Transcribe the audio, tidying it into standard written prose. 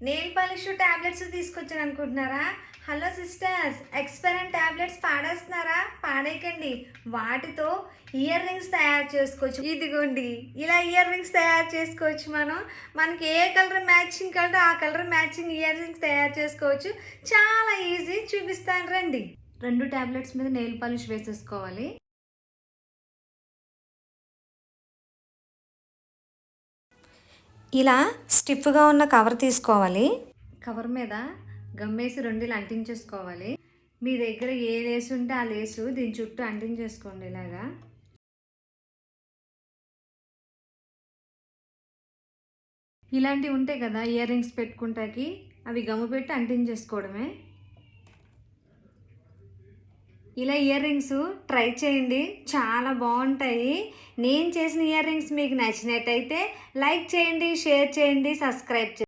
Nail polish tablets తీసుకొచ్చాను అనుకుంటున్నారా? Hello sisters, expired tablets పాడేస్తున్నారా? పాడేయకండి. వాటితో ఇయర్ రింగ్స్ తయారు చేసుకోవచ్చు. ఇదిగోండి, ఇలా ఇయర్ రింగ్స్ తయారు చేసుకోవచ్చు. మనకి ఏ కలర్ మ్యాచింగ్ కలర్ ఆ కలర్ మ్యాచింగ్ ఇయర్ రింగ్స్ తయారు చేసుకోవచ్చు. చాలా ఈజీ, చూపిస్తాను రండి. 2 టాబ్లెట్స్ మీద నెయిల్ పాలిష్ వేసేసుకోవాలి. ఇలా స్టిఫ్గా ఉన్న కవర్ తీసుకోవాలి. కవర్ మీద గమ్మేసి 2 అంటించేసుకోవాలి. మీ దగ్గర ఏ లేసు ఉంటే ఆ లేసు దీని చుట్టూ అంటించేసుకోండి. ఇలాగా ఇలాంటివి ఉంటాయి కదా ఇయర్ రింగ్స్ పెట్టుకుంటాకి, అవి గమ్ము పెట్టి అంటించేసుకోవడమే. ఇలా ఇయర్ రింగ్స్ ట్రై చేయండి, చాలా బాగుంటాయి. నేను చేసిన ఇయర్ రింగ్స్ మీకు నచ్చినట్టయితే లైక్ చేయండి, షేర్ చేయండి, సబ్స్క్రైబ్ చేయండి.